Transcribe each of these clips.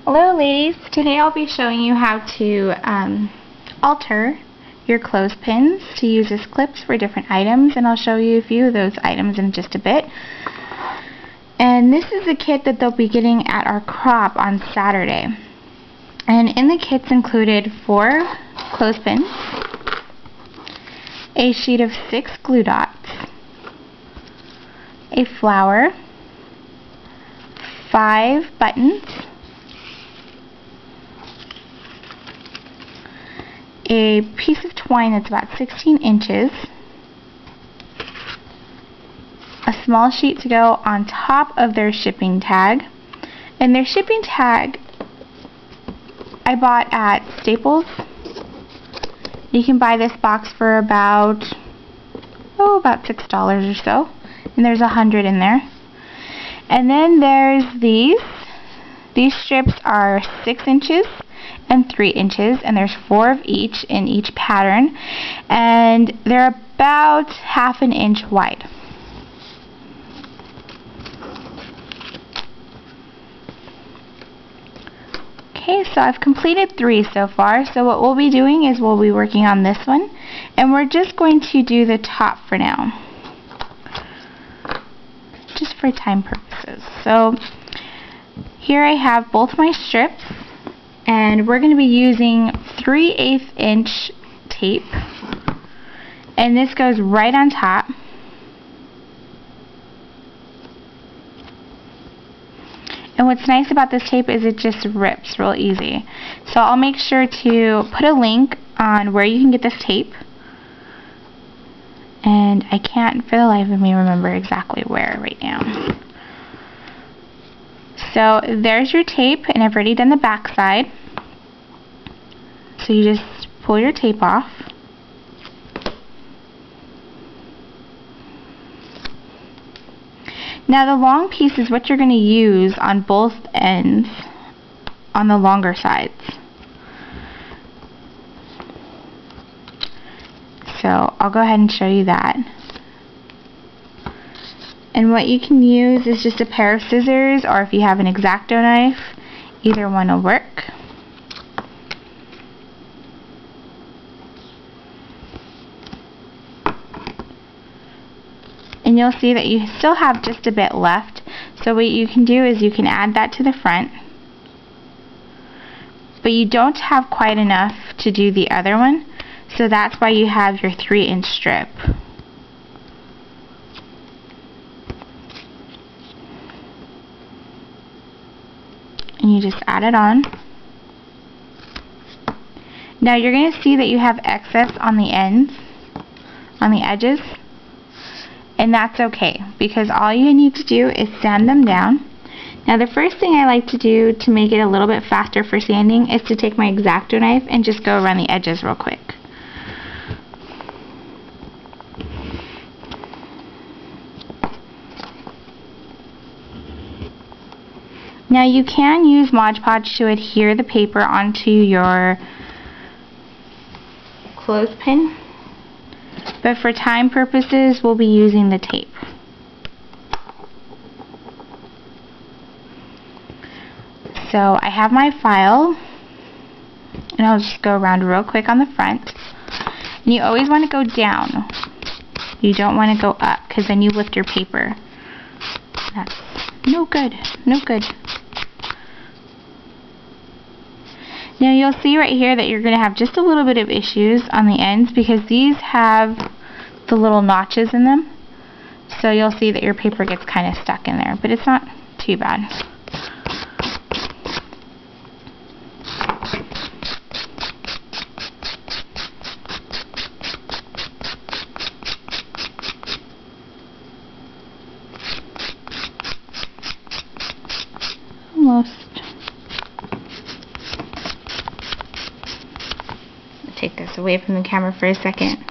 Hello ladies, today I'll be showing you how to alter your clothespins to use as clips for different items, and I'll show you a few of those items in just a bit. And this is the kit that they'll be getting at our crop on Saturday. And in the kit's included 4 clothespins, a sheet of 6 glue dots, a flower, 5 buttons, a piece of twine that's about 16 inches, a small sheet to go on top of their shipping tag, and their shipping tag I bought at Staples. You can buy this box for about $6 or so, and there's 100 in there. And then there's these strips are 6 inches and 3 inches, and there's 4 of each in each pattern, and they're about ½ an inch wide. Okay, so I've completed 3 so far, so what we'll be doing is we'll be working on this one, and we're just going to do the top for now, just for time purposes. So here I have both my strips, and we're going to be using 3/8 inch tape, and this goes right on top. And what's nice about this tape is it just rips real easy. So I'll make sure to put a link on where you can get this tape, and I can't for the life of me remember exactly where right now. So there's your tape, and I've already done the back side. So you just pull your tape off. Now the long piece is what you're going to use on both ends on the longer sides. So I'll go ahead and show you that. And what you can use is just a pair of scissors, or if you have an X-Acto knife, either one will work. And you'll see that you still have just a bit left. So what you can do is you can add that to the front, but you don't have quite enough to do the other one, so that's why you have your 3-inch strip. And you just add it on. Now you're going to see that you have excess on the ends, on the edges. And that's okay, because all you need to do is sand them down. Now the first thing I like to do to make it a little bit faster for sanding is to take my X-Acto knife and just go around the edges real quick. Now you can use Mod Podge to adhere the paper onto your clothespin, but for time purposes we'll be using the tape. So I have my file, and I'll just go around real quick on the front. And you always want to go down. You don't want to go up, because then you lift your paper. That's no good, no good. Now you'll see right here that you're going to have just a little bit of issues on the ends, because these have the little notches in them. So you'll see that your paper gets kind of stuck in there, but it's not too bad. Almost. Take this away from the camera for a second.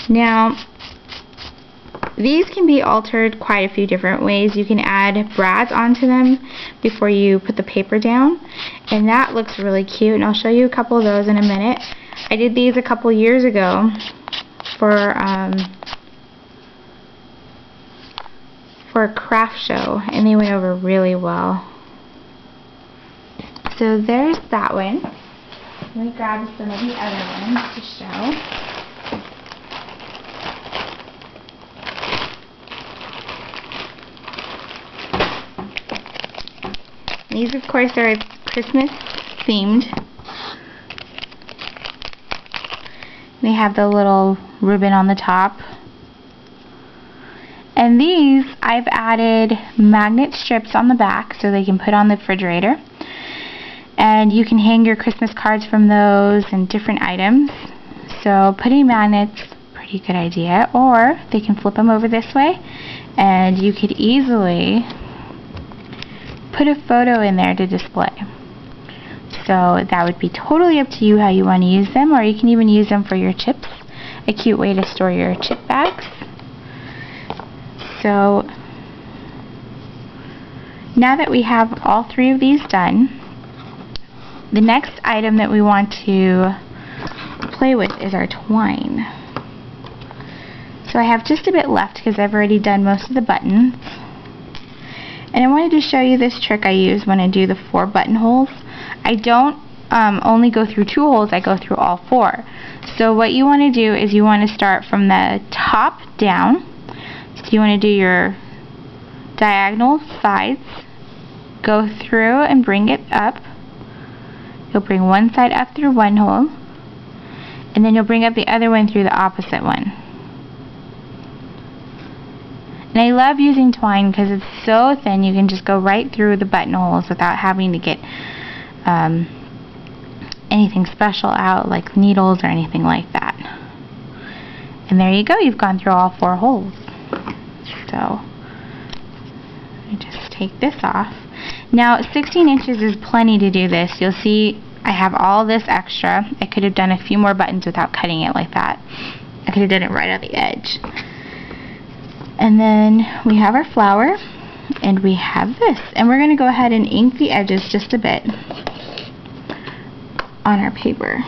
Now, these can be altered quite a few different ways. You can add brads onto them before you put the paper down, and that looks really cute, and I'll show you a couple of those in a minute. I did these a couple years ago for for a craft show, and they went over really well. So there's that one. Let me grab some of the other ones to show. These, of course, are Christmas themed. They have the little ribbon on the top. And these, I've added magnet strips on the back so they can put on the refrigerator. And you can hang your Christmas cards from those and different items. So putting magnets, pretty good idea. Or they can flip them over this way, and you could easily put a photo in there to display. So that would be totally up to you how you want to use them, or you can even use them for your chips. A cute way to store your chip bags. So now that we have all three of these done, the next item that we want to play with is our twine. So I have just a bit left because I've already done most of the buttons. And I wanted to show you this trick I use when I do the 4 buttonholes. I don't only go through 2 holes, I go through all 4. So what you want to do is you want to start from the top down. So you want to do your diagonal sides, go through and bring it up. You'll bring one side up through one hole, and then you'll bring up the other one through the opposite one. And I love using twine because it's so thin you can just go right through the buttonholes without having to get anything special out like needles or anything like that. And there you go, you've gone through all 4 holes. So I just take this off. Now 16 inches is plenty to do this. You'll see I have all this extra. I could have done a few more buttons without cutting it like that. I could have done it right at the edge. And then we have our flower, and we have this. And we're going to go ahead and ink the edges just a bit on our paper.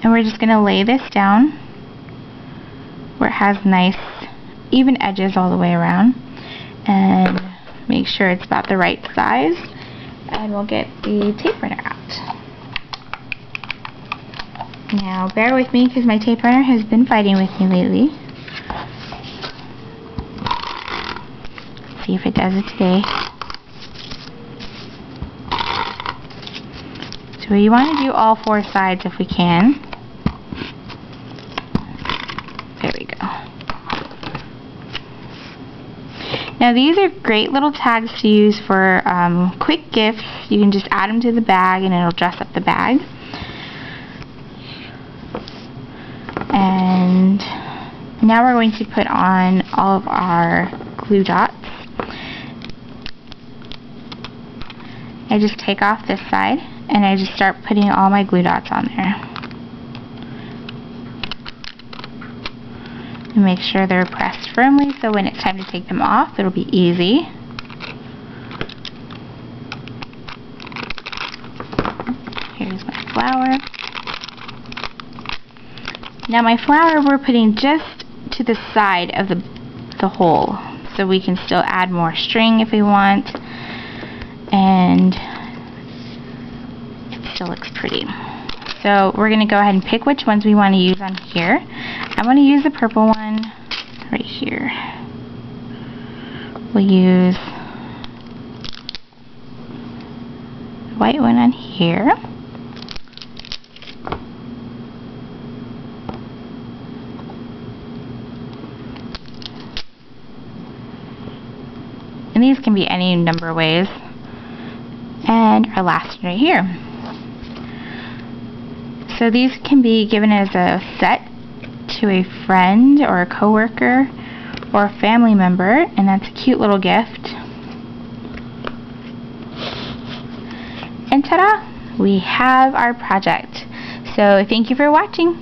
And we're just going to lay this down where it has nice even edges all the way around. And make sure it's about the right size, and we'll get the tape runner out. Now bear with me because my tape runner has been fighting with me lately. Let's see if it does it today. So you want to do all 4 sides if we can. There we go. Now these are great little tags to use for quick gifts. You can just add them to the bag and it'll dress up the bag. And now we're going to put on all of our glue dots. I just take off this side and I just start putting all my glue dots on there. And make sure they're pressed firmly so when it's time to take them off, it'll be easy. Here's my flower. Now my flower we're putting just to the side of the hole, so we can still add more string if we want, and it still looks pretty. So we're going to go ahead and pick which ones we want to use on here. I want to use the purple one right here. We'll use the white one on here. And these can be any number of ways. And our last one right here. So these can be given as a set to a friend or a coworker or a family member, and that's a cute little gift. And ta-da! We have our project. So thank you for watching.